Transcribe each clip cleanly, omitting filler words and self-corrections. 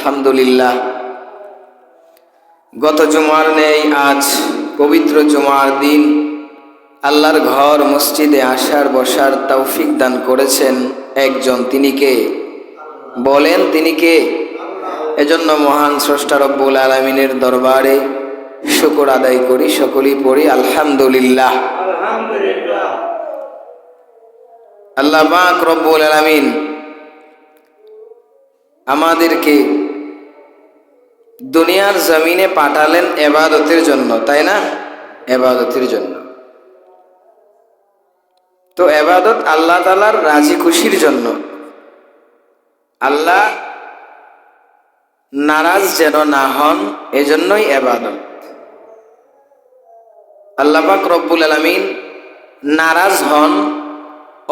আলহামদুলিল্লাহ। গত জুমার নেই আজ পবিত্র জুমার দিন আল্লাহর ঘর মসজিদে আসার বসার তৌফিক দান করেছেন একজন, তিনি কে? বলেন তিনি কে? এজন্য মহান স্রষ্টা রব্বুল আলামিনের দরবারে শুকর আদায় করি, সকলেই পড়ি আলহামদুলিল্লাহ। আল্লাহ পাক রব্বুল আলামিন আমাদেরকে দুনিয়ার জমিনে পাঠালেন ইবাদতের জন্য, তাই না? ইবাদতের জন্য। তো ইবাদত আল্লাহ তাআলার রাজি খুশির জন্য, আল্লাহ নারাজ যেন না হন, এজন্যই ইবাদত। আল্লাহ পাক রব্বুল আলামিন নারাজ হন,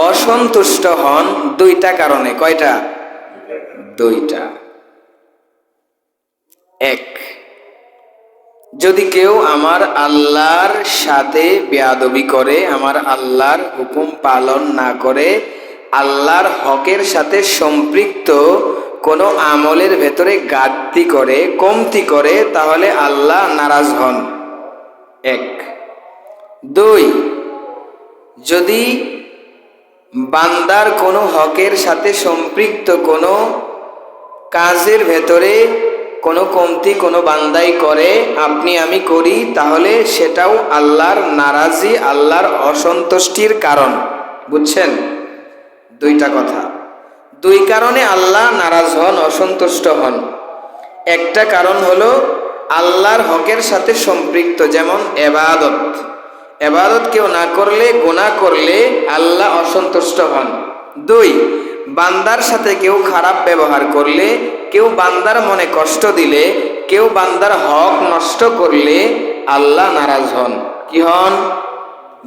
অসন্তুষ্ট হন দুইটা কারণে। কয়টা? দুইটা। এক, যদি কেউ আমার আল্লাহর সাথে বেয়াদবি করে, আমার আল্লাহর হুকুম পালন না করে, আল্লাহর হকের সাথে সম্পৃক্ত কোনো আমলের ভেতরে ঘাটতি করে, কমতি করে, তাহলে আল্লাহ নারাজ হন। এক। দুই, যদি বান্দার কোনো হকের সাথে সম্পৃক্ত কোনো কাজের ভেতরে কোনো কমতি কোনো বান্দাই করে, আপনি আমি করি, তাহলে সেটাও আল্লাহর নারাজি, আল্লাহর অসন্তুষ্টির কারণ। বুঝছেন? দুইটা কথা। দুই কারণে আল্লাহ নারাজ হন, অসন্তুষ্ট হন। একটা কারণ হলো আল্লাহর হকের সাথে সম্পৃক্ত, যেমন ইবাদত। ইবাদত কেউ না করলে, গুনাহ করলে আল্লাহ অসন্তুষ্ট হন। দুই, বান্দার সাথে কেউ খারাপ ব্যবহার করলে, কেউ বান্দার মনে কষ্ট দিলে, কেউ বান্দার হক নষ্ট করলে আল্লাহ নারাজ হন। কি হন?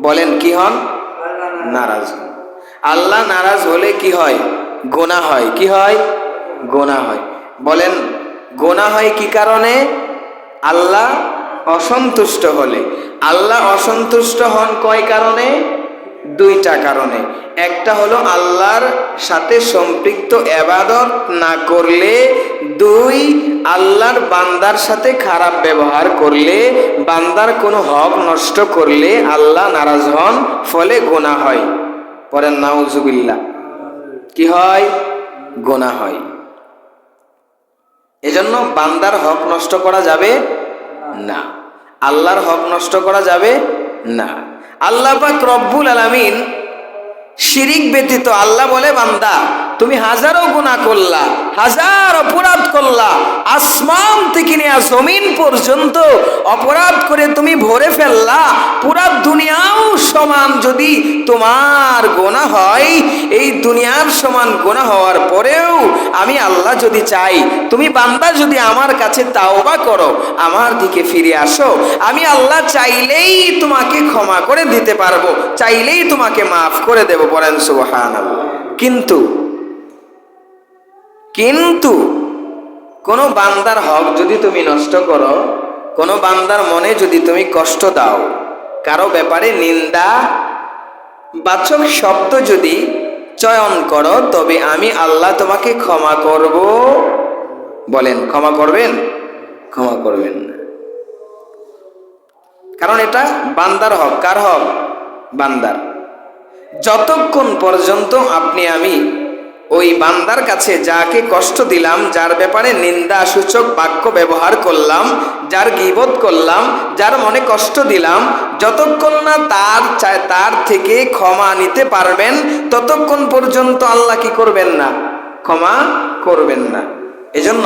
বলেন কি হন? নারাজ হন। আল্লাহ নারাজ হলে কি হয়? গুনাহ হয়। কি হয়? গুনাহ হয়। বলেন গুনাহ হয় কি কারণে? আল্লাহ অসন্তুষ্ট হলে। আল্লাহ অসন্তুষ্ট হন কয় কারণে? দুইটা কারণে। একটা হলো আল্লাহর সাথে সম্পৃক্ত ইবাদত না করলে, দুই, আল্লাহর বান্দার সাথে খারাপ ব্যবহার করলে, বান্দার কোনো হক নষ্ট করলে আল্লাহ নারাজ হন, ফলে গুনাহ হয়। পরে নাউজুবিল্লাহ। কি হয়? গুনাহ হয়। এজন্য বান্দার হক নষ্ট করা যাবে না, আল্লাহর হক নষ্ট করা যাবে না। আল্লাহ পাক রব্বুল আলামিন শিরিক ব্যতীত, আল্লাহ বলে বান্দা তুমি হাজারো গুনাহ করলা, হাজার অপরাধ করলা, আসমান থেকে নিয়ে জমিন পর্যন্ত অপরাধ করে তুমি ভরে ফেললা, পুরা দুনিয়াও সমান যদি তোমার গুনাহ হয়, এই দুনিয়ার সমান গুনাহ হওয়ার পরেও আমি আল্লাহ যদি চাই, তুমি বান্দা যদি আমার কাছে তাওবা করো, আমার দিকে ফিরে আসো, আমি আল্লাহ চাইলেই তোমাকে ক্ষমা করে দিতে পারবো, চাইলেই তোমাকে মাফ করে দেব। বলেন সুবহানাল্লাহ। কিন্তু কোন বান্দার হক যদি তুমি নষ্ট করো, কোন বান্দার মনে যদি তুমি কষ্ট দাও, কারো ব্যাপারে নিন্দা বাচক শব্দ যদি চয়ন করো, তবে আমি আল্লাহ তোমাকে ক্ষমা করব। বলেন ক্ষমা করবেন? ক্ষমা করবেন না। কারণ এটা বান্দার হক। কার হক? বান্দার। যতক্ষণ পর্যন্ত আপনি আমি ওই বান্দার কাছে যাকে কষ্ট দিলাম, যার ব্যাপারে নিন্দা সূচক বাক্য ব্যবহার করলাম, যার গীবত করলাম, যার মনে কষ্ট দিলাম, যতক্ষণ না তার থেকে ক্ষমা নিতে পারবেন, ততক্ষণ পর্যন্ত আল্লাহ কি করবেন না? ক্ষমা করবেন না। এজন্য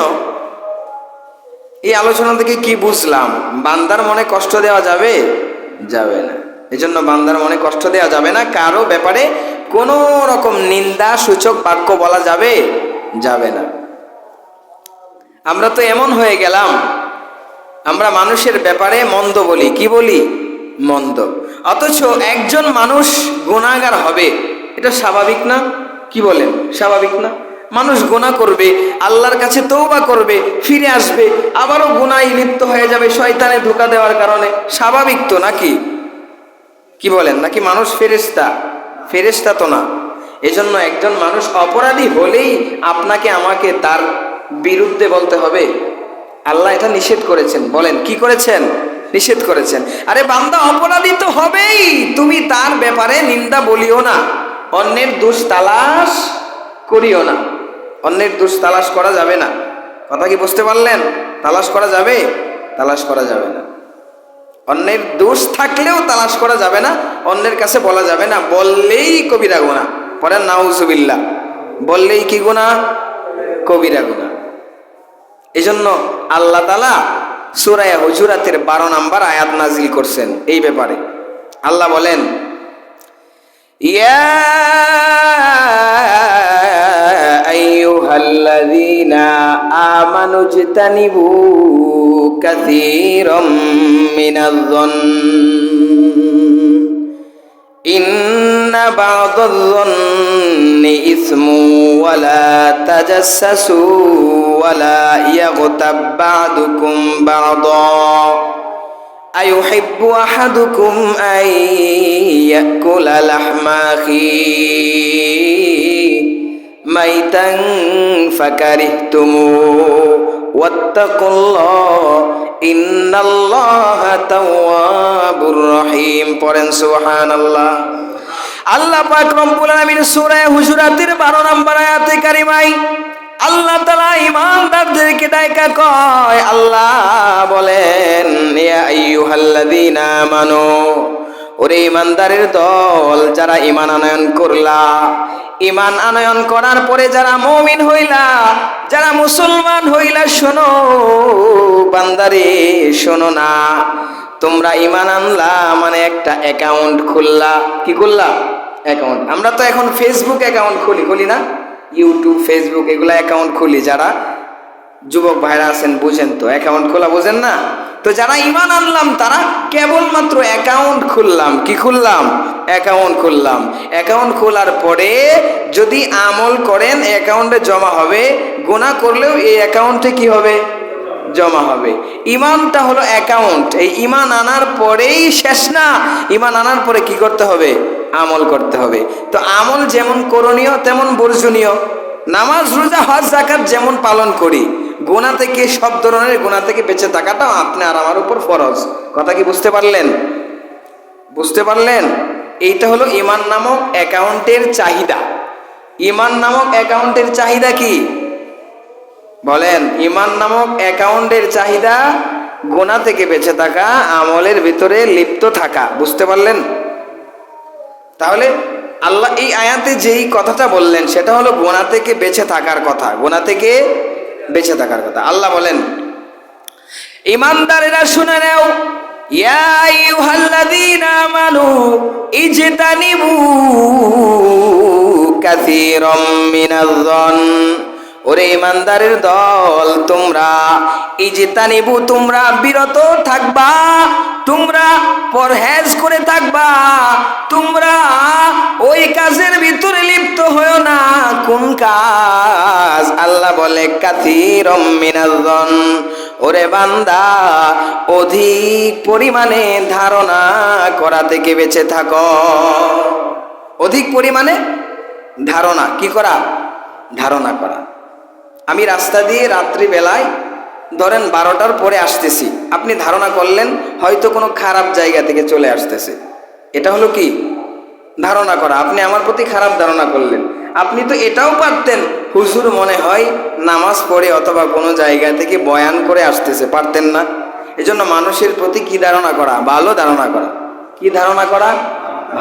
এই আলোচনা থেকে কি বুঝলাম? বান্দার মনে কষ্ট দেওয়া যাবে? যাবে না। এজন্য বান্দার মনে কষ্ট দেওয়া যাবে না, কারো ব্যাপারে কোনো রকম নিন্দা সূচক বাক্য বলা যাবে? যাবে না। আমরা তো এমন হয়ে গেলাম, আমরা মানুষের ব্যাপারে মন্দ বলি। কি বলি? মন্দ। অথচ একজন মানুষ গুনাহগার হবে, এটা স্বাভাবিক না? কি বলেন? স্বাভাবিক না? মানুষ গুনাহ করবে, আল্লাহর কাছে তওবা করবে, ফিরে আসবে, আবারও গুনাহে লিপ্ত হয়ে যাবে শয়তানে ধোঁকা দেওয়ার কারণে। স্বাভাবিক তো নাকি? কি বলেন? নাকি মানুষ ফেরেশতা? ফেরেশতা তো না। এজন্য একজন মানুষ অপরাধী হলেই আপনাকে আমাকে তার বিরুদ্ধে বলতে হবে? আল্লাহ এটা নিষেধ করেছেন। বলেন কি করেছেন? নিষেধ করেছেন। আরে বান্দা অপরাধী তো হবেই, তুমি তার ব্যাপারে নিন্দা বলিও না, অন্যের দোষ তালাশ করিও না। অন্যের দোষ তালাশ করা যাবে না। কথা কি বুঝতে পারলেন? তালাশ করা যাবে? তালাশ করা যাবে না। অন্যের দোষ থাকলেও তালাশ করা যাবে না, অন্যের কাছে বলা যাবে না। বললেই কবিরা গুনাহ। পড়েন নাউজুবিল্লাহ। বললেই কি গুনাহ? কবিরা গুনাহ। এজন্য আল্লাহ তাআলা সূরা হুজুরাতের 12 নম্বর আয়াত নাজিল করছেন এই ব্যাপারে। আল্লাহ বলেন, ইয়া আইয়ুহাল্লাযীনা আমানু ইজতানিবু কাসীরাম মিনাজ-যন্ন ইন্না বা'দায-যন্নি ইসমু ওয়া লা তাজাসসু ওয়া লা ইয়াগতাব বা'দুকুম বা'দা আইয়ুহিব্বু আহাদুকুম আন ইয়াকুলা লাহমা আখিহি মাইতান ফাকারিহতুমুহু ওয়াত্তাকুল্লাহ ইন্নাল্লাহা তাওয়াবুর রহিম। পড়েন সুবহানাল্লাহ। আল্লাহ পাক রব্বুল আলামিন সূরা হুজুরাতের 12 নম্বর আয়াতে কারিমায় আল্লাহ তাআলা ঈমানদারদেরকে ডাইকা কয়, আল্লাহ বলেন, ইয়া আইয়ুহাল্লাযীনা আমানু, ওরে ঈমানদারের দল যারা ঈমান আনয়ন করলা, ঈমান আনয়ন করার পরে যারা মুমিন হইলা, যারা মুসলমান হইলা, শোনো বান্দারে শোনো না, তোমরা ঈমান আনলা মানে একটা অ্যাকাউন্ট খুললা। কি করলা? অ্যাকাউন্ট। আমরা তো এখন ফেসবুক অ্যাকাউন্ট খুলি না? ইউটিউব, ফেসবুক এগুলা অ্যাকাউন্ট খুলি। যারা যুবক ভাইরা আছেন বুঝেন তো, অ্যাকাউন্ট খোলা বুঝেন না? তো যারা ঈমান আনলাম তারা কেবলমাত্র অ্যাকাউন্ট খুললাম। কি খুললাম? অ্যাকাউন্ট খুললাম। অ্যাকাউন্ট খোলার পরে যদি আমল করেন অ্যাকাউন্টে জমা হবে, গুনাহ করলেও এই অ্যাকাউন্টে কি হবে? জমা হবে। ঈমানটা হলো অ্যাকাউন্ট। এই ঈমান আনার পরেই শেষ না, ঈমান আনার পরে কি করতে হবে? আমল করতে হবে। তো আমল যেমন করণীয় তেমন বর্জনীয়। নামাজ, রোজা, হজ, যাকাত যেমন পালন করি, গুনাহ থেকে, সব ধরনের গুনাহ থেকে বেঁচে থাকাটাও আপনি আর আমার উপর ফরজ। কথা কি বুঝতে পারলেন? বুঝতে পারলেন? এইটা হলো ঈমান নামক অ্যাকাউন্টের চাহিদা। ঈমান নামক অ্যাকাউন্টের চাহিদা কি? বলেন। ঈমান নামক অ্যাকাউন্টের চাহিদা গুনাহ থেকে বেঁচে থাকা, আমলের ভিতরে লিপ্ত থাকা। বুঝতে পারলেন? তাহলে আল্লাহ এই আয়াতে যেই কথাটা বললেন সেটা হলো গুনাহ থেকে বেঁচে থাকার কথা। গুনাহ থেকে বেঁচে থাকার কথা। আল্লাহ বলেন, ঈমানদারেরা শুনে নাও, ইয়া আইয়ুহাল্লাযীনা আমানু ইজতানিবু কাসীরাম মিনাজ-যন্ন, ওরে ঈমানদারের দল তোমরা ইজতানিবু, তোমরা বিরত থাকবা, তোমরা পরহেজ করে থাকবা, তোমরা ওই কাজের ভিতরে লিপ্ত হয়ো না। কোন কাজ? আল্লাহ বলে কাসীরাম মিনাজ-যন্ন, ওরে বান্দা অধিক পরিমাণে ধারণা করা থেকে বেঁচে থাকো। অধিক পরিমাণে ধারণা কি করা? ধারণা করা। আমি রাস্তা দিয়ে রাত্রিবেলায় ধরেন 12টার পরে আসতেছি, আপনি ধারণা করলেন হয়তো কোনো খারাপ জায়গা থেকে চলে আসতেছে। এটা হলো কি? ধারণা করা। আপনি আমার প্রতি খারাপ ধারণা করলেন। আপনি তো এটাও পারতেন, হুজুর মনে হয় নামাজ পড়ে অথবা কোনো জায়গা থেকে বয়ান করে আসতেছে, পারতেন না? এজন্য মানুষের প্রতি কি ধারণা করা? ভালো ধারণা করা। কি ধারণা করা?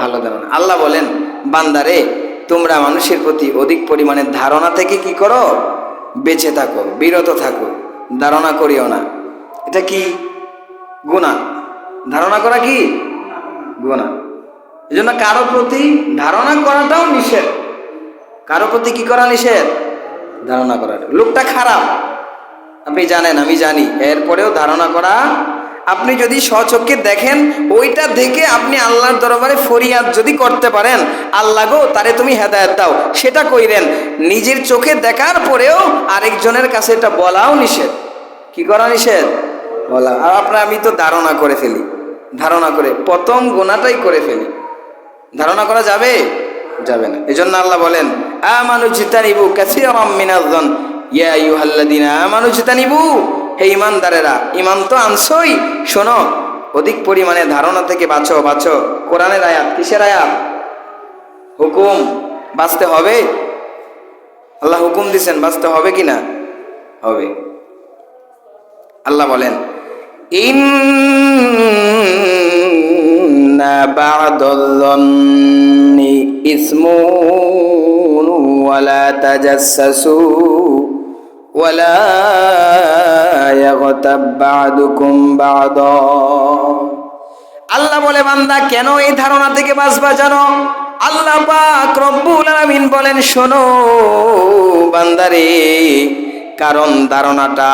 ভালো ধারণা। আল্লাহ বলেন, বান্দারে তোমরা মানুষের প্রতি অধিক পরিমাণে ধারণা থেকে কি করো? বেঁচে থাকো, বিরত থাকো, ধারণা করিও না। এটা কি? গুনাহ। ধারণা করা কি? গুনাহ। এজন্য কারো প্রতি ধারণা করাটাও নিষেধ। কারো প্রতি কি করা নিষেধ? ধারণা করা। লোকটা খারাপ আপনি জানেন, আমি জানি, এরপরেও ধারণা করা। আপনি যদি স্বচক্ষে দেখেন, ওইটা দেখে আপনি আল্লাহর দরবারে ফরিয়াদ যদি করতে পারেন, আল্লাহ গো তারে তুমি হেদায়েত দাও, সেটা কইরেন। নিজের চোখে দেখার পরেও আরেকজনের কাছে এটা বলাও নিষেধ। কি করা নিষেধ? বলা। আর আপনার আমি তো ধারণা করে ফেলি, ধারণা করে প্রথম গুনাহটাই করে ফেলি। ধারণা করা যাবে? যাবে না। এজন্য আল্লাহ বলেন, আমানু ইজতানিবু কাসীরাম মিনাজ-যন্ন, ইয়া আইয়ুহাল্লাযীনা আমানু ইজতানিবু, হে ঈমানদারেরা, ঈমান তো আনছই, শোনো, অধিক পরিমাণে ধারণা থেকে বাঁচো। বাঁচো কোরআনের আয়াত, কিসের আয়াত? হুকুম, বাঁচতে হবে। আল্লাহ হুকুম দিছেন, বাঁচতে হবে কিনা? হবে। আল্লাহ বলেন, ইন্না বা'দাল-যন্নি ইসমুন ওয়ালা তাজাসসু ওয়ালা ইয়াগতাব বা'দুকুম বা'দা। আল্লাহ বলে, বান্দা কেন এই ধারণা থেকে বাঁচবা জানো? আল্লাহ পাক রব্বুল আলামিন বলেন, শোনো বান্দারে, কারণ ধারণাটা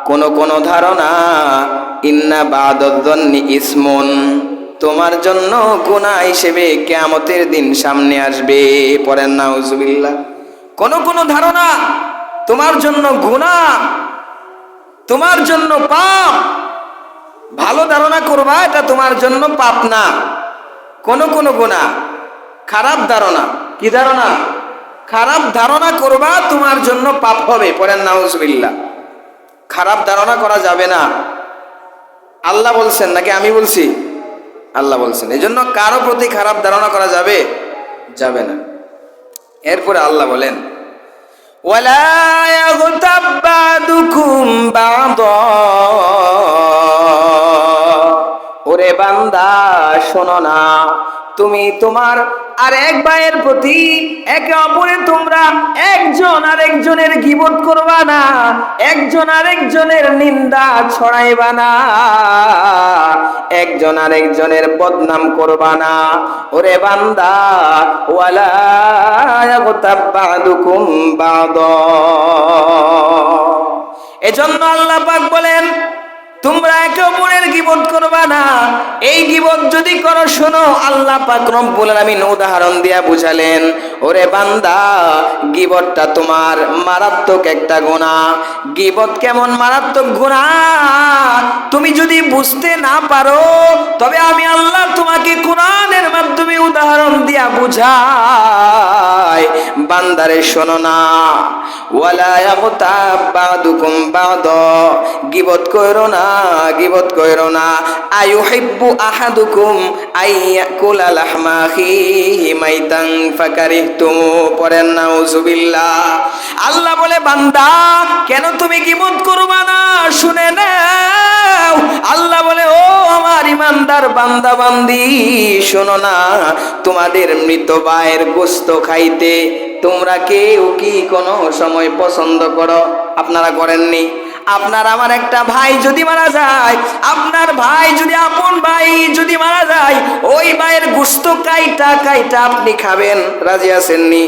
কোন ধারণা, ইন্না বা'দাল-যন্নি ইসমুন, তোমার জন্য গুনাহ হিসেবে কিয়ামতের দিন সামনে আসবে। পড়েন নাউজুবিল্লাহ। কোন ধারণা তোমার জন্য গুনাহ, তোমার জন্য পাপ। ভালো ধারণা করবা, এটা তোমার জন্য পাপ না। কোন গুনাহ, খারাপ ধারণা, কি ধারণা? খারাপ ধারণা করবা, তোমার জন্য পাপ হবে। পড়েন নাউজুবিল্লাহ। খারাপ ধারণা করা যাবে না। আল্লাহ বলছেন নাকি আমি বলছি? আল্লাহ বলছেন। এই জন্য কারো প্রতি খারাপ ধারণা করা যাবে যাবে না। এরপরে আল্লাহ বলেন, ওয়ালা ইয়াগতাব বা'দুকুম বা'দা, ওরে বান্দা শোনো না, তুমি তোমার আরেক ভাইয়ের প্রতি একে অপরে তোমরা একজন আরেকজনের গীবত করবা না, একজন আরেকজনের নিন্দা ছড়াইবা না, একজন আরেকজনের বদনাম করবা না। ওরে বান্দা, ওয়ালা ইয়াগতাব বা'দুকুম বা'দা। এজন্য আল্লাহ পাক বলেন, তোমরা একে অপরের গীবত করবা না। এই গীবত যদি করো, শোনো, আল্লাহ পাক রব্বুল আলামিন উদাহরণ দিয়া বুঝালেন, ওরে বান্দা, গীবতটা তোমার মারাত্মক একটা গুনাহ। গীবত কেমন মারাত্মক গুনাহ তুমি যদি বুঝতে না পারো, তবে আমি আল্লাহ তোমাকে কোরআনের মাধ্যমে উদাহরণ দিয়া বুঝাই। বান্দারে শোনো না, ওয়ালা ইয়াগতাব বা'দুকুম বা'দা, গীবত কইরো না, গীবত কইরো না। আয়ুহিব্বু আহাদুকুম আইয়াকুলা লাহমা আখিহি মাইতান ফাকারিহতুম। পড়েন নাউজুবিল্লাহ। আল্লাহ বলে, বান্দা কেন তুমি গীবত করবা না? শুনে নাও, আল্লাহ বলে, ও আমার ইমানদার বান্দা বান্দি, শোনো না, তোমাদের মৃত ভাইয়ের গোশত খাইতে তোমরা কেউ কি কোনো সময় পছন্দ করো? আপনারা করেননি? আপনার আমার একটা ভাই যদি মারা যায়, আপনার ভাই যদি, আপন ভাই যদি মারা যায়, ওই ভাইয়ের গোশত কাইটা আপনি খাবেন, রাজি আছেননি?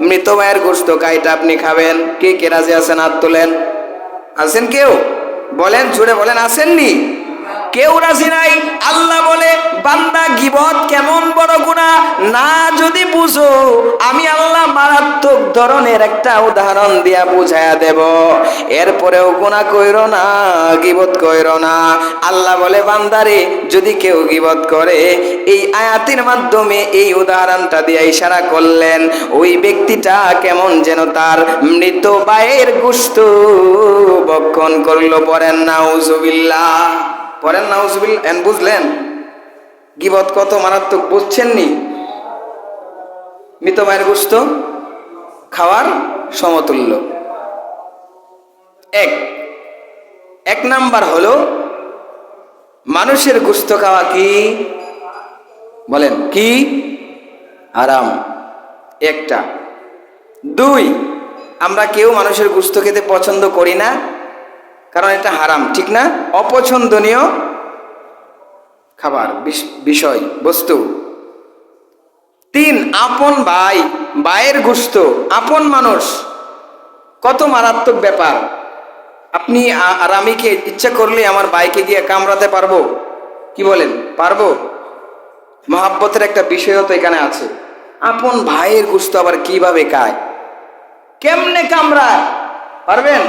মৃত ভাইয়ের গোশত কাইটা আপনি খাবেন, কে কে রাজি আছেন? হাত তোলেন। আছেন কেউ? বলেন, জোরে বলেন, আসেননি? কেউ রাজি নাই। আল্লাহ বলে, বান্দা গীবত কেমন বড় গুনাহ না যদি বুঝো, আমি আল্লাহ মারাত্মক ধরনের একটা উদাহরণ দিয়া বুঝায়া দেব। এরপরেও গুনাহ কইরো না, গীবত কইরো না। আল্লাহ বলে, বান্দারে যদি কেউ গীবত করে, এই আয়াতের মাধ্যমে এই উদাহরণটা দিয়ে ইশারা করলেন, ওই ব্যক্তিটা কেমন যেন তার মৃত ভাইয়ের গোশত ভক্ষণ করলো। পড়েন নাউজুবিল্লাহ। পড়েন নাউজুবিল্লাহ। এন বুঝলেন গীবত কত মারাত্মক? বুঝছেননি? মৃত ভাইয়ের গোশত খাওয়ার সমতুল্য। এক নাম্বার হলো মানুষের গোশত খাওয়া কি? বলেন কি? হারাম। একটা। দুই, আমরা কেউ মানুষের গোশত খেতে পছন্দ করি না, কারণ এটা হারাম, ঠিক না? অপছন্দনীয় খাবার, বিষয়, বস্তু। তিন, আপন ভাই, ভাইয়ের গোশত, আপন মানুষ, কত মারাত্মক ব্যাপার। আপনি আর আমি কি ইচ্ছা করলে আমার ভাইকে গিয়ে কামড়াতে পারবো? কি বলেন, পারবো? মহাব্বতের একটা বিষয়ও তো এখানে আছে। আপন ভাইয়ের গোশত আবার কিভাবে খায়, কেমনে কামড়ায়, পারবেন?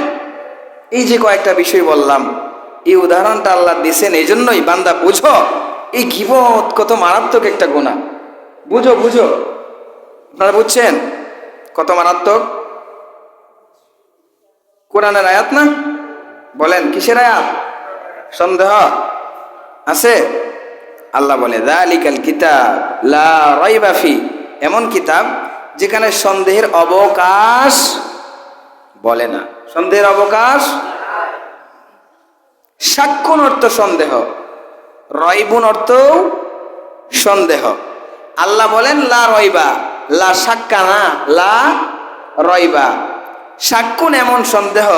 এই যে কয়েকটা বিষয় বললাম, এই উদাহরণটা আল্লাহ দিয়েছেন, এই জন্যই বান্দা বুঝো এই গীবত কত মারাত্মক একটা গুনাহ। বুঝো বুঝো, আপনারা বুঝছেন কত মারাত্মক? কোরআনের আয়াত না? বলেন কিসের আয়াত? সন্দেহ আছে? আল্লাহ বলে যালিকাল কিতাব লা রাইবা ফি, এমন কিতাব যেখানে সন্দেহের অবকাশ বলে না। সন্দেহের অবকাশ। শাক্কুন অর্থ সন্দেহ, রয়বুন অর্থ সন্দেহ। আল্লাহ বলেন লা রয়বা, লা শাক্কা না, লা রয়বা। শাক্কুন এমন সন্দেহ,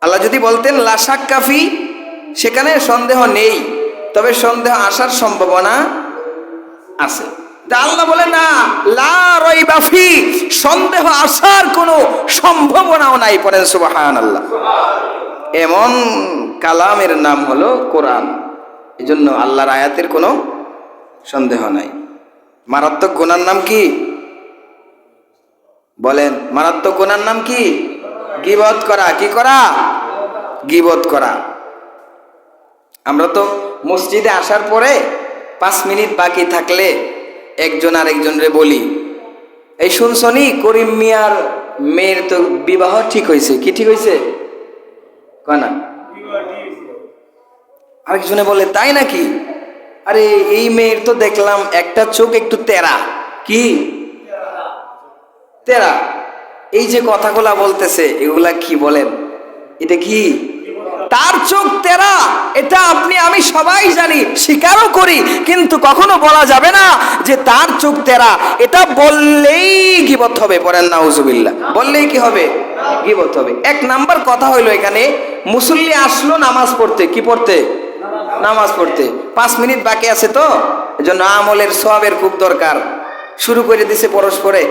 আল্লাহ যদি বলতেন লা শাক্কা ফি, সেখানে সন্দেহ নেই, তবে সন্দেহ আসার সম্ভাবনা আছে। তা আল্লাহ বলে না, লা রাইবা ফি, সন্দেহ আসার কোনো সম্ভাবনাও নাই। পড়েন সুবহানাল্লাহ। এমন কালামের নাম হলো কোরআন। এজন্য আল্লাহর আয়াতের কোনো সন্দেহ নাই। মারাত্মক গুনার নাম কি? বলেন, মারাত্মক গুনার নাম কি? গীবত করা। কি করা? গীবত করা। আমরা তো মসজিদে আসার পরে 5 মিনিট বাকি থাকলে একজন আরেকজনরে বলি, এই শুনছনি করিম মিয়ার মেয়ের তো বিবাহ ঠিক হয়েছে। কি ঠিক হয়েছে? না, আরেকজনে বলে তাই নাকি? আরে এই মেয়ের তো দেখলাম একটা চোখ একটু তেরা। কি তেরা? এই যে কথাগুলা বলতেছে এগুলা কি বলেন? এটা কি? তার চোখ তেরা, এটা আপনি আমি সবাই জানি, স্বীকারও করি, কিন্তু কখনো বলা যাবে না যে তার চোখ তেরা। এটা বললেই গীবত হবে। পড়েন নাউজুবিল্লাহ। বললেই কি হবে? গীবত হবে। 1 নাম্বার কথা হইলো, এখানে মুসল্লি আসলো নামাজ পড়তে। কি পড়তে? নামাজ পড়তে। 5 মিনিট বাকি আছে, তো এজন্য আমলের সওয়াবের খুব দরকার। শুরু করে দিছে পরস্পরে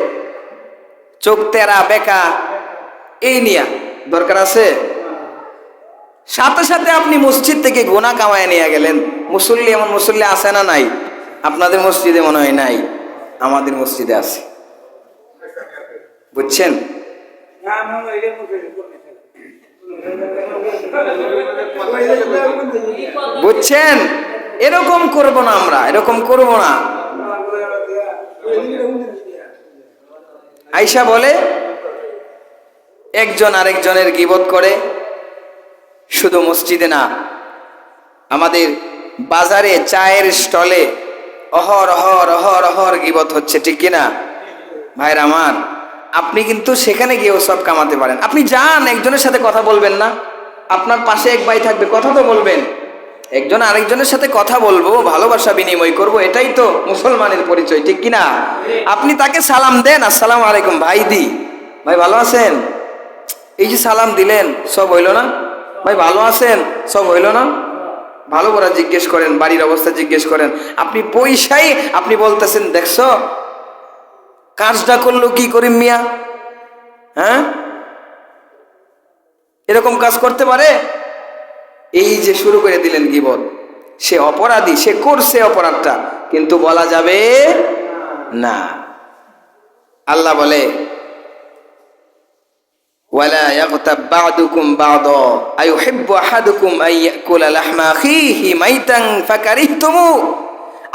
চোখ তেরা বেকা, এই নিয়া দরকার আছে। সাথে সাথে আপনি মসজিদ থেকে গুনাহ কামায় নিয়ে গেলেন। মুসল্লি, এমন মুসল্লি আছে না নাই? আপনাদের মসজিদে মনে হয় নাই, আমাদের মসজিদে আছে। বুঝছেন? বুঝছেন? এরকম করব না আমরা, এরকম করব না। আয়েশা বলে একজন আরেকজনের গীবত করে, শুধু মসজিদে না, আমাদের বাজারে চায়ের স্টলে অহর গীবত হচ্ছে। ঠিক কিনা ভাইরা আমার? আপনি কিন্তু সেখানে গিয়েও সব কামাতে পারেন। আপনি যান, একজনের সাথে কথা বলবেন না? আপনার পাশে এক ভাই থাকবে, কথা তো বলবেন। একজন আরেকজনের সাথে কথা বলবো, ভালোবাসা বিনিময় করব, এটাই তো মুসলমানের পরিচয়। ঠিক কিনা? আপনি তাকে সালাম দেন, আসসালামু আলাইকুম ভাই, ভাই ভালো আছেন? এই যে সালাম দিলেন, সব হইল না? ভাই ভালো আছেন? সব হইল না? ভালো করে জিজ্ঞেস করেন, বাড়ির অবস্থা জিজ্ঞেস করেন। আপনি পয়সাই আপনি বলতেছেন, দেখছো কাজটা করলো কি করিম মিয়া? হ্যাঁ, এরকম কাজ করতে পারে? এই যে শুরু করে দিলেন গীবত। সে অপরাধী, সে করছে অপরাধটা, কিন্তু বলা যাবে না। আল্লাহ বলে ওয়ালা ইয়াগতাব বা'দুকুম বা'দা আইয়ুহিব্বু আহাদুকুম আইয়াকুলা লাহমা আখিহি মাইতান ফাকারিহতুমু।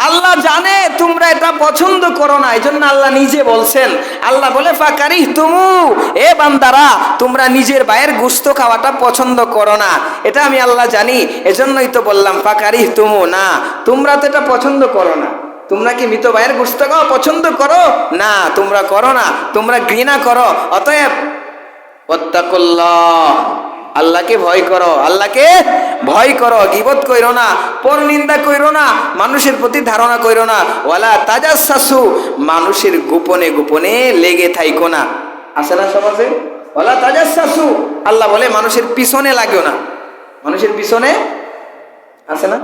আল্লাহ জানে তোমরা এটা পছন্দ করো না, এজন্য আল্লাহ নিজে বলছেন। আল্লাহ বলে ফাকারিহতুমু, এ বান্দারা তোমরা নিজের ভাইয়ের গোশত খাওয়াটা পছন্দ করো না, এটা আমি আল্লাহ জানি, এজন্যই তো বললাম ফাকারিহতুমু। না, তোমরা তো এটা পছন্দ করো না। তোমরা কি মৃত ভাইয়ের গোশত খাওয়া পছন্দ করো? না, তোমরা করো না, তোমরা ঘৃণা করো। অতএব ওয়াত্তাকুল্লাহ, আল্লাহকে ভয় করো, আল্লাহকে ভয় করো। গীবত কইরো না, পরনিন্দা কইরো না, মানুষের প্রতি ধারণা কইরো না। ওয়ালা তাজাসসু, মানুষের গোপনে গোপনে লেগে থাইকো না। আছে না সমাজে? ওয়ালা তাজাসসু, আল্লাহ বলে মানুষের পিছনে লাগিও না। মানুষের পিছনে আছে না?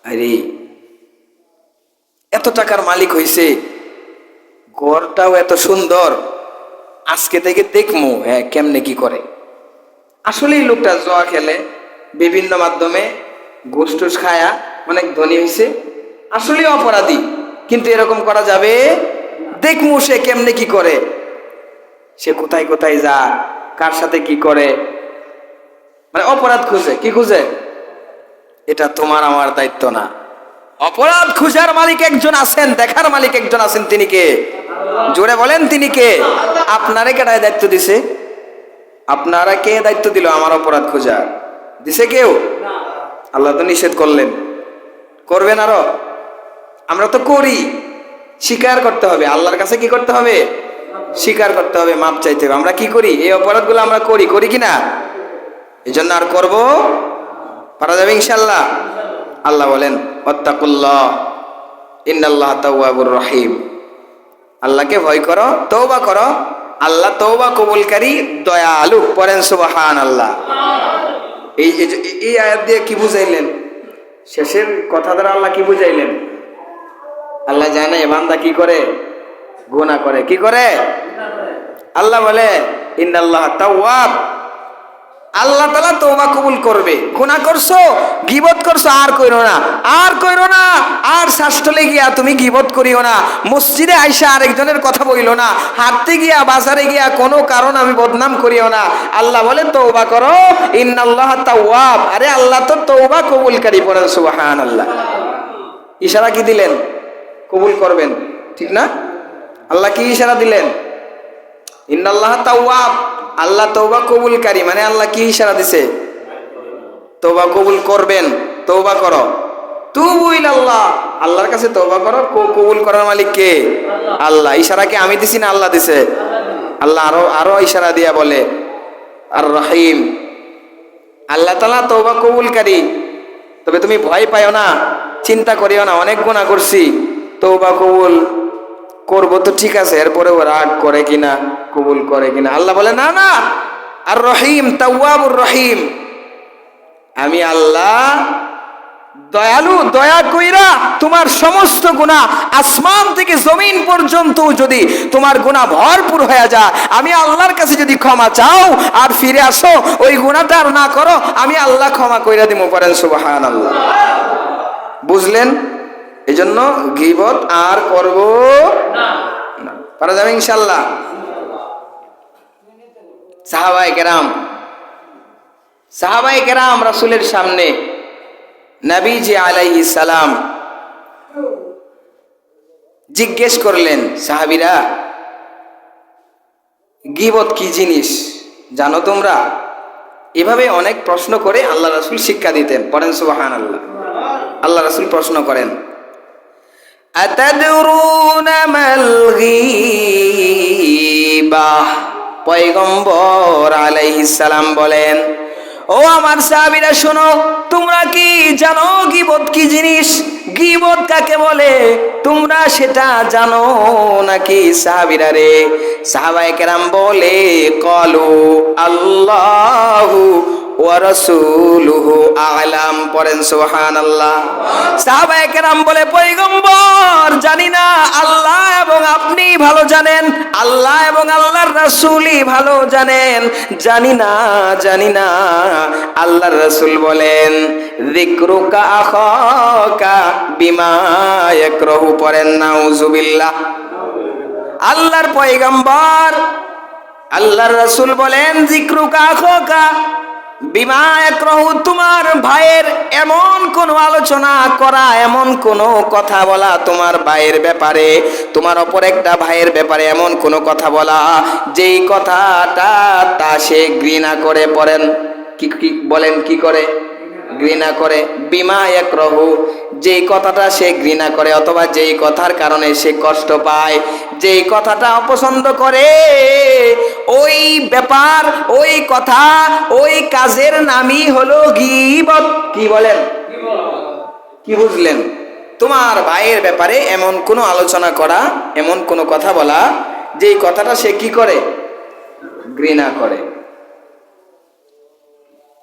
আরে এত টাকার মালিক হইছে, ঘরটাও এত সুন্দর, আজকে থেকে দেখমু হ্যাঁ কেমনে কি করে। আসলেই লোকটা জুয়া খেলে, বিভিন্ন মাধ্যমে ঘুষ টুস খায়া অনেক ধনী হয়েছে, আসলেই অপরাধী, কিন্তু এরকম করা যাবে? দেখমু সে কেমনে কি করে, সে কোথায় কোথায় যায়, কার সাথে কি করে, মানে অপরাধ খুঁজে। কি খুঁজে? এটা তোমার আমার দায়িত্ব না। অপরাধ খুঁজার মালিক একজন আছেন, দেখার মালিক একজন আছেন, তিনি কে? জোরে বলেন তিনি কে? আপনারে কেডায় দায়িত্ব দিছে? আপনারা কে দায়িত্ব দিল আমার অপরাধ খোঁজা? দিছে কেউ? আল্লাহ তো নিষেধ করলেন, করবেন আরো। আমরা তো করি, স্বীকার করতে হবে আল্লাহর কাছে। কি করতে হবে? স্বীকার করতে হবে, মাপ চাইতে হবে। আমরা কি করি? এই অপরাধগুলো আমরা করি, করি কিনা? এই জন্য আর করবো পারা যাবে ইনশাল্লাহ। আল্লাহ বলেন ওয়াত্তাকুল্লাহ ইন্নাল্লাহা তাওয়াবুর রহিম। আল্লাহকে ভয় করো, তওবা করো, আল্লাহ তওবা কবুলকারী, দয়ালু। পড়েন সুবহানাল্লাহ। এই আয়াত দিয়ে কি বুঝাইলেন? শেষের কথা দ্বারা আল্লাহ কি বুঝাইলেন? আল্লাহ জানে বান্দা কি করে, গুনাহ করে। কি করে? আল্লাহ বলে ইন্নাল্লাহা তাওয়াব, আল্লাহ তাআলা তওবা কবুল করবে। গুনাহ করছো, গীবত করছো, আর কইরো না, আর কইরো না। আর শাস্ত্রলে গিয়া তুমি গীবত করিও না, মসজিদে আইসা আরেকজনের কথা বইলো না, হাঁটতে গিয়া বাজারে গিয়া কোনো কারণ আমি বদনাম করিও না। আল্লাহ বলে তওবা করো, ইন্নাল্লাহা তাওয়াব। আরে আল্লাহ তো তওবা কবুলকারী। পড়েন সুবহানাল্লাহ। ইশারা কি দিলেন? কবুল করবেন, ঠিক না? আল্লাহ কি ইশারা দিলেন? ইন্নাল্লাহা তাওয়াব, আল্লাহ তওবা কবুলকারী। মানে আল্লাহ কি ইশারা দিছে? তওবা কবুল করবেন। তওবা করো, তুবু ইলাল্লাহ, আল্লাহর কাছে তওবা করো। কবুল করার মালিক কে? আল্লাহ। ইশারা কি আমি দিছি না আল্লাহ দিছে? আল্লাহ আরো ইশারা দিয়া বলে আর রহিম, আল্লাহ তাআলা তওবা কবুলকারী। তবে তুমি ভয় পাইও না, চিন্তা করিও না, অনেক গুনাহ করছি, তওবা কবুল করবো তো ঠিক আছে, এরপরেও রাগ করে কিনা, কবুল করে কিনা। আল্লাহ বলে না না, আর রহিম, তাওয়াবুর রহিম, আমি আল্লাহ দয়ালু, দয়া কইরা তোমার সমস্ত গুনাহ আসমান থেকে জমিন পর্যন্ত যদি তোমার গুনাহ ভরপুর হয়ে যায়, আমি আল্লাহর কাছে যদি ক্ষমা চাও আর ফিরে আসো, ওই গুনাহটা আর না করো, আমি আল্লাহ ক্ষমা কইরা দিব। পড়েন সুবহানাল্লাহ। বুঝলেন? এই জন্য গীবত আর করব না। পারা যাবে ইনশাল্লাহ। সাহাবায়ে কেরাম রাসূলের সামনে নবীজি আলাইহিস সালাম জিজ্ঞেস করলেন, সাহাবীরা গীবত কি জিনিস জানো তোমরা? এভাবে অনেক প্রশ্ন করে আল্লাহ রাসূল শিক্ষা দিতেন। পড়েন সুবহানাল্লাহ। আল্লাহ রাসূল প্রশ্ন করেন, আতাদরুনা মাল গীবাহ। পয়গম্বর আলাইহিস সালাম বলেন, ও আমার সাহাবীরা শোনো, তোমরা কি জানো গীবত কি জিনিস? গীবত কাকে বলে তোমরা সেটা জানো নাকি? সাহাবীরা রে, সাহাবায়ে কেরাম বলে, ক্বালু আল্লাহু ওয়া রাসূলুহু আ'লাম। পড়েন সুবহানাল্লাহ। সাহাবায়ে কেরাম বলে, পয়গম্বর জানি না, আল্লাহ এবং আপনি ভালো জানেন, আল্লাহ এবং আল্লাহর রাসূলই ভালো জানেন। জানি না, জানি না। আল্লাহর রাসূল বলেন, যিকরুকা আখাকা বিমা ইয়াকরাহু। পড়েন নাউযুবিল্লাহ। আল্লাহর পয়গম্বর আল্লাহর রাসূল বলেন, যিকরুকা আখাকা বিমা ইয়াকরাহু, তোমার ভাইয়ের এমন কোন আলোচনা করা, এমন কোন কথা বলা তোমার ভাইয়ের ব্যাপারে, তোমার অপর একটা ভাইয়ের ব্যাপারে এমন কোন কথা বলা যেই কথাটা তা সে ঘৃণা করে। পড়েন কি বলেন, কি করে? ঘৃণা করে। বিমা ইয়াকরাহু, যেই কথাটা সে ঘৃণা করে অথবা যেই কথার কারণে সে কষ্ট পায়, যেই কথাটা অপছন্দ করে, ওই ব্যাপার, ওই কথা, ওই কাজের নামই হলো গীবত। কি বলেন? কি বুঝলেন? তোমার ভাইয়ের ব্যাপারে এমন কোনো আলোচনা করা, এমন কোনো কথা বলা যেই কথাটা সে কি করে? ঘৃণা করে।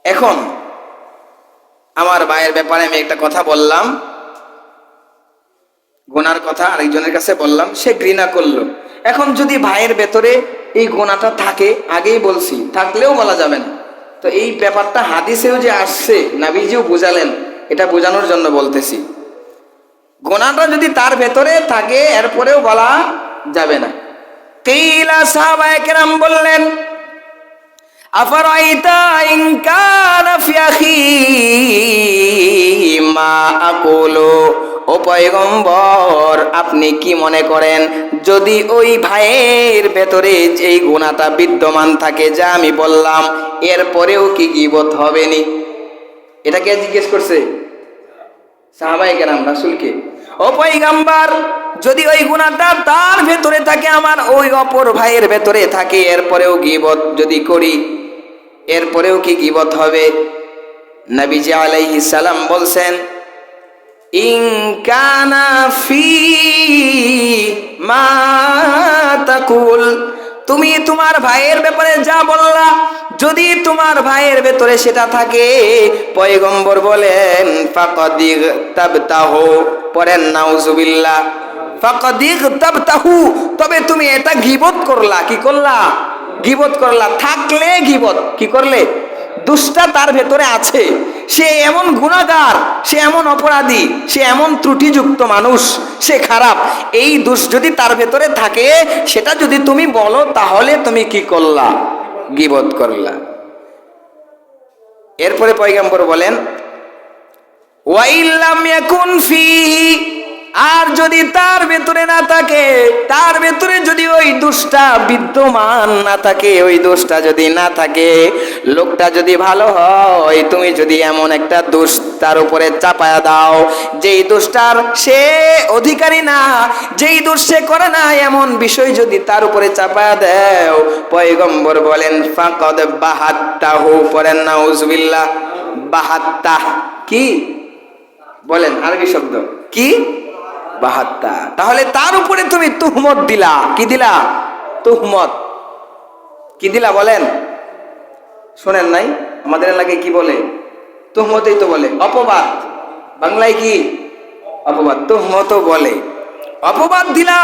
এখন আমার ভাইয়ের ব্যাপারে আমি একটা কথা বললাম, গুনার কথা আরেকজনের কাছে বললাম, সে ঘৃণা করলো। এখন যদি ভাইয়ের ভেতরে এই গুনাহটা থাকে, আগেই বলছি, থাকলেও বলা যাবে না। তো এই ব্যাপারটা হাদিসেও যে আসছে, নবীজিও বুঝালেন, এটা বোঝানোর জন্য বলতেছি। গুনাহটা যদি তার ভেতরে থাকে, এরপরেও বলা যাবে না। কিলা, সাহাবায়ে কেরাম বললেন, আফারাইতা ইন কানা ফি আখি মা আকুলু ও পয়গম্বর, আপনি কি মনে করেন যদি ওই ভাইয়ের ভেতরে এই গুনাহটা বিদ্যমান থাকে যা আমি বললাম, এরপরেও কি গীবত হবে নি? এটা কে জিজ্ঞেস করছে? সাহাবায়ে কেরাম রাসূলকে। ও পয়গম্বর, যদি ওই গুনাহটা তার ভেতরে থাকে, আমার ওই অপর ভাইয়ের ভেতরে থাকে, এরপরেও গীবত যদি করি, এরপরেও কি গীবত হবে? নবীজি আলাইহিস সালাম বলছেন, ইন কানা ফি মা তাকুল, তুমি তোমার ভাইয়ের ব্যাপারে যা বললা, যদি তোমার ভাইয়ের ভেতরে সেটা থাকে, পয়গম্বর বলেন ফাকাদিগ তাবতাহু, পড়েন নাউজুবিল্লাহ, ফাকাদিগ তাবতাহু, তবে তুমি এটা গীবত করলা। কি করলা? গীবত করলা। থাকলে গীবত কি করলে? দুষ্টা তার ভেতরে আছে, সে এমন গুনাহগার, সে এমন অপরাধী, সে এমন ত্রুটিযুক্ত মানুষ, সে খারাপ, এই দোষ যদি তার ভেতরে থাকে, সেটা যদি তুমি বলো, তাহলে তুমি কি করলা? গীবত করলা। এরপরে পয়গম্বর বলেন ওয়া ইল্লাম ইয়াকুন ফিহি, আর যদি তার ভেতরে না থাকে, তার ভেতরে যদি ওই দোষটা বিদ্যমান না থাকে, ওই দোষটা যদি না থাকে, লোকটা যদি ভালো হয়, তুমি যদি এমন একটা দোষ তার উপরে চাপায়া দাও যেই দোষটার সে অধিকারী না, যেই দোষ সে করে না, এমন বিষয় যদি তার উপরে চাপায়া দাও, পয়গম্বর বলেন ফাকাদ বাহাত্তাহু, পড়েন নাউজুবিল্লাহ। বাহাত্তা কি বলেন? আরবি শব্দ কি? বাহাত্তা। তাহলে তার উপরে তুমি তুহমত দিলা। কি দিলা? তুহমত। কি দিলা বলেন? শোনেন নাই? আমাদের এলাকায় কি বলে? তুহমতই তো বলে। অপবাদ বাংলায় কি? অপবাদ। তুহমতও বলে। অপবাদ দিলা।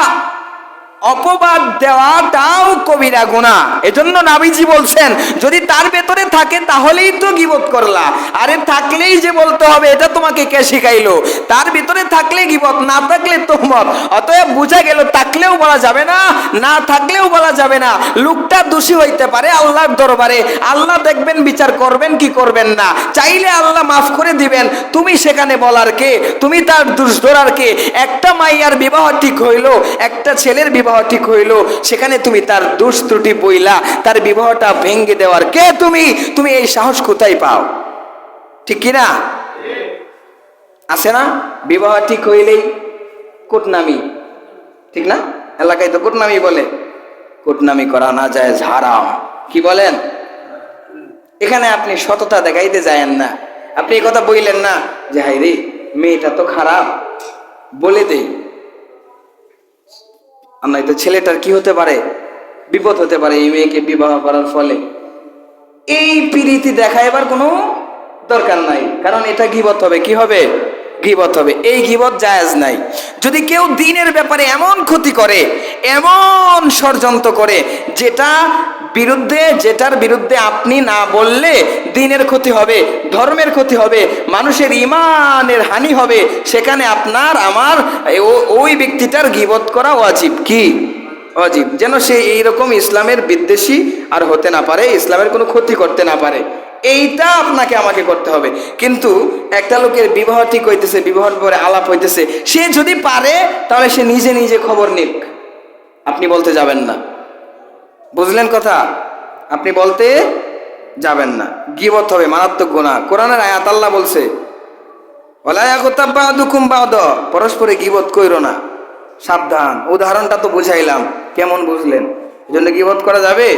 অপবাদ দেওয়াটাও কবিরা গুনাহ। এজন্য নবীজি বলছেন যদি তার ভেতরে থাকে তাহলেই তো গীবত করলা। আরে থাকলেই যে বলতে হবে এটা তোমাকে কে শিখাইলো? তার ভিতরে থাকলে গীবত, না থাকলে তুহমত। অতএব বোঝা গেল থাকলেও বলা যাবে না, না থাকলেও বলা যাবে না। লোকটা দোষী হইতে পারে আল্লাহর দরবারে, আল্লাহ দেখবেন, বিচার করবেন কি করবেন না, চাইলে আল্লাহ মাফ করে দিবেন। তুমি সেখানে বলার কে? তুমি তার দোষ ধরার কে? একটা মাইয়ার বিবাহ ঠিক হইলো, একটা ছেলের বিবাহ ঠিক হইলো, সেখানে তুমি তার দোষ ত্রুটি বইলা তার বিবাহটা ভেঙে দেওয়ার কে? তুমি এই সাহস কোথায় পাও? ঠিক কিনা? আছে না? বিবাহ ঠিক হইলেই কুটনামি, ঠিক না? এলাকায় তো কুটনামি বলে। কুটনামি করা না যায় হারাম। কি বলেন? এখানে আপনি সততা দেখাইতে যায়েন না। আপনি এই কথা বললেন না যে হাই রে মেয়েটা তো খারাপ, বলে দেই। আর নয়তো ছেলেটার কি হতে পারে? বিপদ হতে পারে এই মেয়েকে বিবাহ করার ফলে। এই প্রীতি দেখাইবার কোনো দরকার নাই, কারণ এটা গীবত হবে। কি হবে? গীবত হবে। এই গীবত জায়েজ নাই। যদি কেউ দ্বীনের ব্যাপারে এমন ক্ষতি করে, এমন ষড়যন্ত্র করে, যেটার বিরুদ্ধে আপনি না বললে দ্বীনের ক্ষতি হবে, ধর্মের ক্ষতি হবে, মানুষের ঈমানের হানি হবে, সেখানে আপনার আমার ওই ব্যক্তিটার গীবত করা ওয়াজিব। কি ওয়াজিব? যেন সে এইরকম ইসলামের বিদ্বেষী আর হতে না পারে, ইসলামের কোনো ক্ষতি করতে না পারে। এইটা আপনাকে আমাকে করতে হবে। কিন্তু একটা লোকের বিবাহ ঠিক হইতেছে, বিবাহের পরে আলাপ হইতেছে, সে যদি পারে তাহলে সে নিজে নিজে খবর নিক, আপনি বলতে যাবেন না। বুঝলেন কথা? আপনি বলতে যাবেন না। গীবত হবে, মারাত্মক গুনাহ। কোরআনের আয়াত আল্লাহ বলছে ওয়ালা ইয়াগতাব বা'দুকুম বা'দা, পরস্পরে গীবত কইরো না। সাবধান। উদাহরণটা তো বুঝাইলাম, কেমন বুঝলেন? এজন্য গীবত করা যাবে?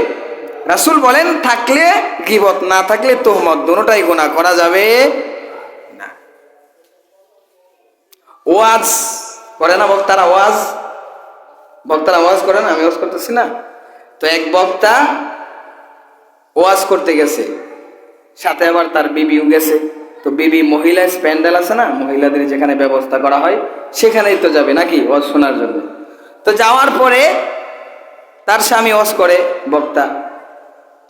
রাসূল বলেন থাকলে গীবত, না থাকলে তুহমত, দুটোটাই গুনাহ, করা যাবে না। ওয়াজ করে না বক্তারা? বক্তারা ওয়াজ করে না? আমি ওয়াজ করতেছি না তো? এক বক্তা ওয়াজ করতে গেছে, সাথে আবার তার বিবিও গেছে। তো বিবি মহিলা প্যান্ডেল আছে না, মহিলাদের যেখানে ব্যবস্থা করা হয় সেখানেই তো যাবে নাকি ওয়াজ শোনার জন্য। তো যাওয়ার পরে তার স্বামী ওয়াজ করে, বক্তা।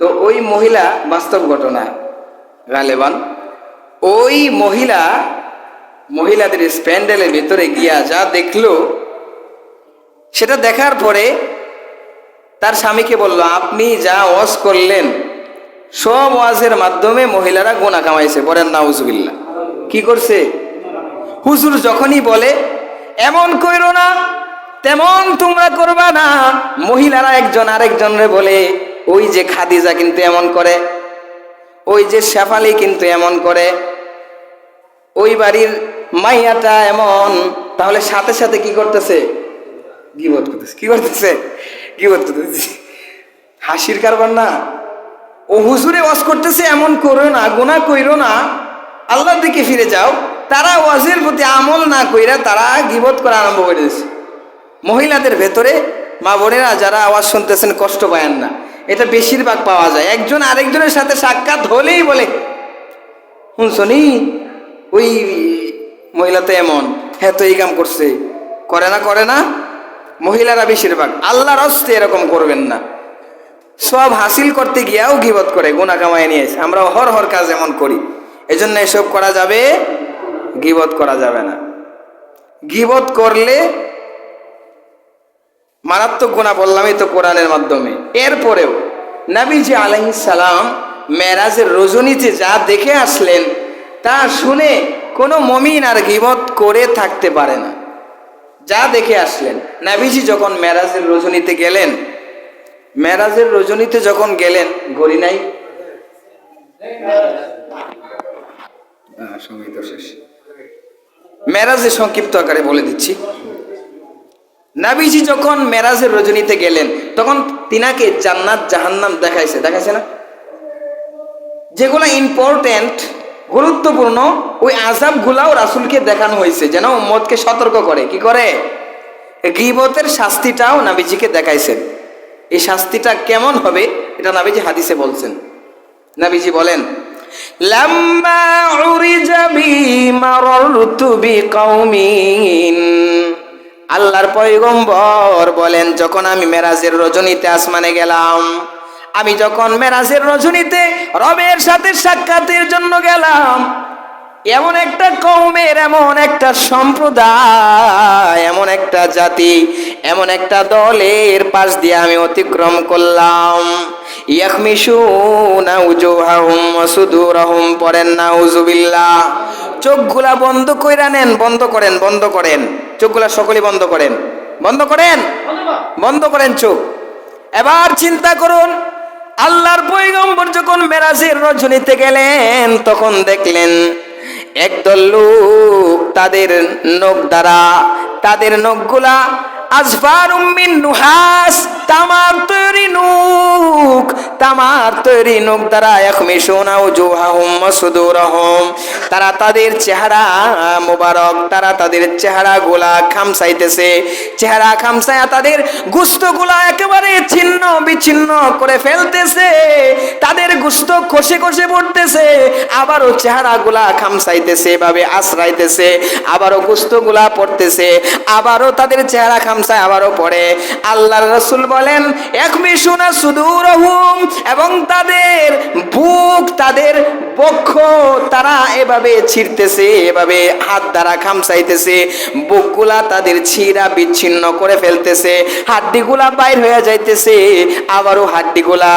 তো ওই মহিলা, বাস্তব ঘটনা গালেবান, ওই মহিলাদের প্যান্ডেলের ভিতরে গিয়া যা দেখলো, সেটা দেখার পরে তার স্বামীকে বলল আপনি যা ওয়াজ করলেন সব ওয়াজের মাধ্যমে মহিলারা গুনাহ কামাইছে। বলেন নাউজুবিল্লাহ। কি করছে? হুজুর যখনই বলে এমন কইরো না, তেমন তোমরা করবা না, মহিলারা একজন আরেকজনরে বলে ওই যে খাদিজা কিন্তু এমন করে, ওই যে শেফালি কিন্তু এমন করে, ওই বাড়ির মাইয়াটা এমন, তাহলে সাথে সাথে কি করতেছে? গীবত করতেছে। কি করতেছে? গীবত করতেছে। হাসির কারবার না? ও হুজুরে ওয়াজ করতেছে এমন করো না, গুনাহ কইরো না, আল্লাহর দিকে ফিরে যাও। তারা ওয়াজের প্রতি আমল না কইরা তারা গীবত করা আরম্ভ করে দিয়েছে। মহিলাদের ভেতরে মা বোনেরা যারা আওয়াজ শুনতেছেন কষ্ট পায়েন না, এটা বেশিরভাগ পাওয়া যায়। একজন আরেকজনের সাথে সাক্ষাৎ হলেই বলে শুনছনি ওই মহিলা তো এমন, হ্যাঁ তো এই কাম করছে, করে না। মহিলারা বেশিরভাগ। আল্লাহর হস্তে এরকম করবেন না। সব হাসিল করতে গিয়াও গীবত করে, গুনাহ কামায় নিয়েছে। আমরা হর কাজ এমন করি, এজন্য এসব করা যাবে, গীবত করা যাবে না। গীবত করলে মারাত্মক গুনাহ, বললামই তো কোরআনের মাধ্যমে। এরপরেও নবীজি আলাইহিস সালাম মেরাজের রজনীতে যা দেখে আসলেন তা শুনে কোনো মুমিন আর গীবত করে থাকতে পারে না। যা দেখে আসলেন, নবীজি যখন মেরাজের রজনীতে গেলেন, মেরাজের রজনীতে যখন গেলেন, ঘড়ি নাই, সময় তো শেষ, মেরাজের সংক্ষিপ্ত আকারে বলে দিচ্ছি। নবীজি যখন মেরাজের রজনীতে গেলেন তখন তিনাকে জান্নাত জাহান্নাম দেখাইছে না? যেগুলো ইম্পর্টেন্ট, গুরুত্বপূর্ণ, ওই আযাবগুলাও রাসূলকে দেখানো হয়েছে যেন উম্মতকে সতর্ক করে। কি করে? গীবতের শাস্তিটাও নবীজিকে দেখাইছেন। এই শাস্তিটা কেমন হবে এটা নবীজি হাদিসে বলছেন। নবীজি বলেন, লাম্মা উরিজা বি মারারতু বিকাউমিন, আল্লাহর পয়গম্বর বলেন, যখন আমি মেরাজের রজনীতে আসমানে গেলাম, আমি যখন মেরাজের রজনীতে রবের সাথে সাক্ষাতের জন্য গেলাম, এমন একটা কওমের, এমন একটা সম্প্রদায়, এমন একটা জাতি, এমন একটা দলের পাশ দিয়ে আমি অতিক্রম করলাম। ইয়াখমিশুনা উজুহাহুম ওয়া সুদুরহুম, পড়েন নাউযুবিল্লাহ। চোখগুলা বন্ধ কইরা নেন, বন্ধ করেন চোখগুলা, সকলে বন্ধ করেন চোখ। এবার চিন্তা করুন, আল্লাহর পয়গম্বর যখন মেরাজের রজনীতে গেলেন তখন দেখলেন একদল লোক, তাদের নখগুলা আজফারুম মিন নুহাস, তামার তৈরি নখ দ্বারা ইয়াখমিশুনা উজুহাহুম ওয়া সুদুরহুম, তারা তাদের চেহারা মোবারক, তারা তাদের চেহারাগুলা খামসাইতেছে, চেহারা খামসায়া তাদের গোশতগুলা একেবারে ছিন্ন বিচ্ছিন্ন করে ফেলতেছে, তাদের গোশত খসে পড়তেছে, আবারও চেহারাগুলা খামসাইতেছে, এভাবে আশ্রাইতেছে, আবারও গোশতগুলা পড়তেছে, আবারও তাদের চেহারা খামসায়, আবারও পড়ে। আল্লাহর রাসূল বলেন, ইয়াখমিশুনা সুদুরহুম, এবং তাদের বুক, তাদের বক্ষ তারা এভাবে ছিঁড়তেছে, এভাবে হাত দ্বারা খামসাইতেছে, বুকগুলা তাদের ছিঁড়া বিচ্ছিন্ন করে ফেলতেছে, হাড্ডিগুলা বাইর হয়ে যাইতেছে, আবারও হাড্ডিগুলা,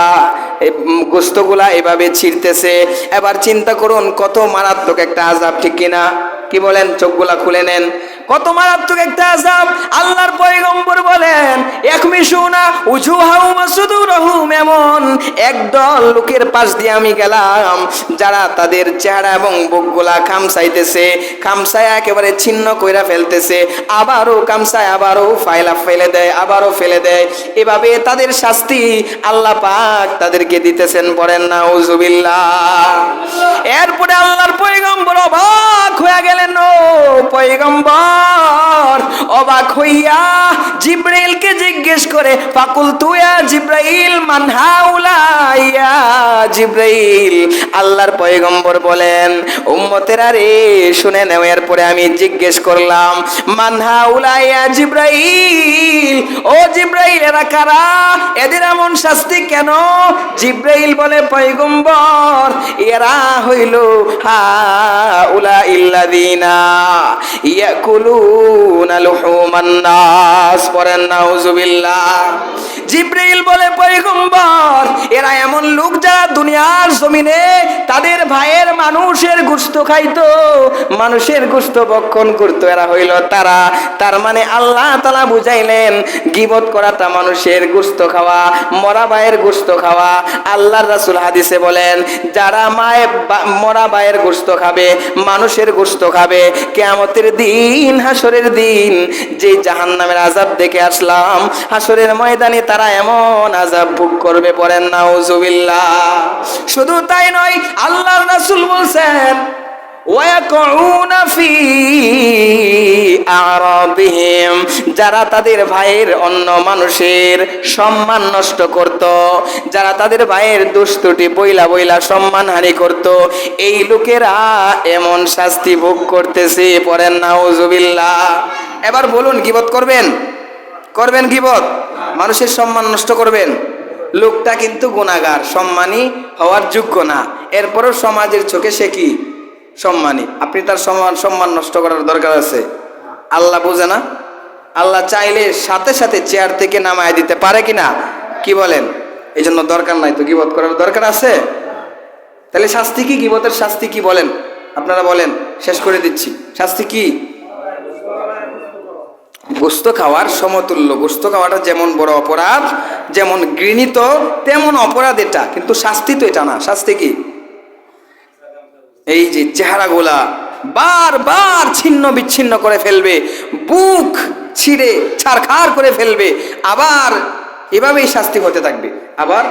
গোশতগুলা এভাবে ছিঁড়তেছে। এবার চিন্তা করুন কত মারাত্মক একটা আযাব, ঠিক কিনা? কি বলেন? চোখগুলা খুলে নেন, কত মারাত্মক একটা আযাব। আল্লাহর পয়গম্বর বলেন, ইয়াখমিশুনা উজুহাহুম ওয়া সুদুরহুম, এমন একদল লোকের পাশ দিয়ে আমি গেলাম যারা তাদের চেহারা এবং বুকগুলা খামসাইতেছে, খামসায় একেবারে ছিন্ন কইরা ফেলতেছে, আবারও খামসায়, আবারও ফেলে দেয়, আবারও ফেলে দেয়, এভাবে তাদের শাস্তি আল্লাহ পাক তাদেরকে দিতেছেন। পড়েন নাউযুবিল্লাহ। এরপরে আল্লাহর পয়গম্বর অবাক হয়ে গেলেন। ও পয়গম্বর অবাক হইয়া জিব্রাইলকে জিজ্ঞেস করে, ফাকুলতু ইয়া জিব্রাইল মান হাউলা, ইয়া জিব্রাইল, আল্লাহর পয়গম্বর বলেন, উম্মতেরা রে শুনে নাও। এরপরে আমি জিজ্ঞেস করলাম, মান হাউলা ইয়া জিব্রাইল, ও জিব্রাইল এরা কারা, এদের এমন শাস্তি কেন? জিব্রাইল বলে, পয়গম্বর এরা হইল হাউলা ইল্লাযিনা ইয়াকুলুনা লুহুমান নাস। পড়েন নাউযুবিল্লাহ। জিবরাইল বলে পয়গম্বর এরা এমন লোক যারা দুনিয়ার জমিনে তাদের ভাইয়ের মানুষের গোশত খাইতো, মানুষের গোশত ভক্ষণ করতো, এরা হইল তারা। তার মানে আল্লাহ তাআলা বুঝাইলেন গীবত করাটা মানুষের গোশত খাওয়া, মরা ভাইয়ের গোশত খাওয়া। আল্লাহর রাসূল হাদিসে বলেন যারা মরা ভাইয়ের গোশত খাবে, মানুষের গোশত খাবে, কিয়ামতের দিন, হাসরের দিন, যে জাহান্নামের আযাব দেখে আসলাম, হাসরের ময়দানে তারা এমন আযাব ভোগ করবে, পড়েন নাউজুবিল্লাহ। শুধু তাই নয়, আল্লাহর রাসূল বলছেন ওয়ায়াকুনা ফি আরাদিহিম, যারা তাদের ভাইয়ের অন্য মানুষের সম্মান নষ্ট করত, যারা তাদের ভাইয়ের দুষ্টুটি বইলা বইলা সম্মানহানি করত, এই লোকেরা এমন শাস্তি ভোগ করতেছে, পড়েন নাউজুবিল্লাহ। এবার বলুন গীবত করবেন? করবেন গীবত? মানুষের সম্মান নষ্ট করবেন? লোকটা কিন্তু গুনাহগার, সম্মানী হওয়ার যোগ্য না, এরপরও সমাজের চোখে সে কি সম্মানী। আপনি তার সম্মান নষ্ট করার দরকার আছে? আল্লাহ বোঝে না? আল্লাহ চাইলে সাথে সাথে চেয়ার থেকে নামায় দিতে পারে কিনা? কি বলেন? এই জন্য দরকার নাই তো গীবত করার দরকার আছে? তাহলে শাস্তি কি? গীবতের শাস্তি কি বলেন? আপনারা বলেন, শেষ করে দিচ্ছি। শাস্তি কি? গোশত খাওয়ার সমতুল্য। গোশত খাওয়াটা যেমন বড় অপরাধ, যেমন ঘৃণিত, তেমন অপরাধ এটা, কিন্তু শাস্তি তো এটা না। শাস্তি কি? এই যে চেহারাগুলা বারবার ছিন্ন বিচ্ছিন্ন করে ফেলবে, বুক ছিঁড়ে ছারখার করে ফেলবে, আবার এভাবেই শাস্তি হতে থাকবে, আবার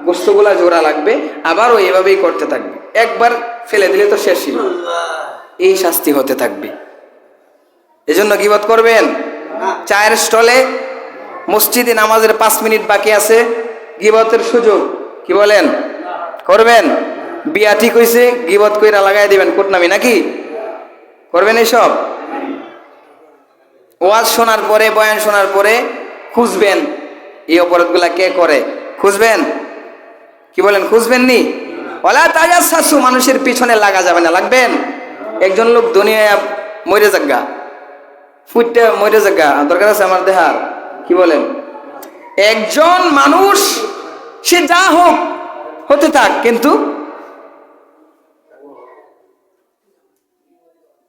গোশতগুলা জোড়া লাগবে, আবারও এভাবেই করতে থাকবে, একবার ফেলে দিলে তো শেষই, এই শাস্তি হতে থাকবে। এজন্য গীবত করবেন? চায়ের স্টলে মসজিদে নামাজের 5 মিনিট বাকি আছে, গীবতের সুযোগ, কি বলেন? করবেন? বিয়া ঠিক হইছে, গীবত কইরা লাগাই দিবেন কুটনামি, নাকি করবেন এইসব? ওয়াজ শোনার পরে, বয়ান শোনার পরে খুঁজবেন এই অপরাধগুলা কে করে, খুঁজবেন, কি বলেন? খুঁজবেন নি? ওয়ালা তাজাসসু, মানুষের পিছনে লাগা যাবে না। লাগবেন? একজন লোক দুনিয়ায় মরে যাগা, ফুটতে মরে যাগা, দরকার আছে আমার দেহার, কি বলেন? একজন মানুষ সে যা হোক হতে থাক, কিন্তু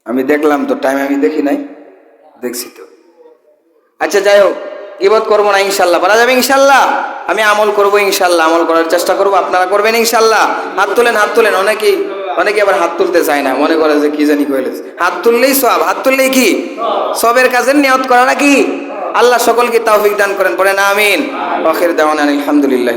আমি দেখলাম তো, টাইম আমি দেখি নাই, দেখছি তো। আচ্ছা যাই হোক, গীবত করবো না ইনশাল্লাহ, বলা যাবে ইনশাল্লাহ? আমি আমল করবো ইনশাল্লাহ, আমল করার চেষ্টা করবো। আপনারা করবেন ইনশাল্লাহ? হাত তোলেন, হাত তোলেন। অনেকে আবার হাত তুলতে চায় না, মনে করে যে কি জানি কইলে। হাত তুললেই সওয়াব, হাত তুললেই কি সবের কাজের নিয়ত করা নাকি? আল্লাহ সকলকে তৌফিক দান করেন, পড়েন আমিন। আখির দাওয়ানা আলহামদুলিল্লাহ।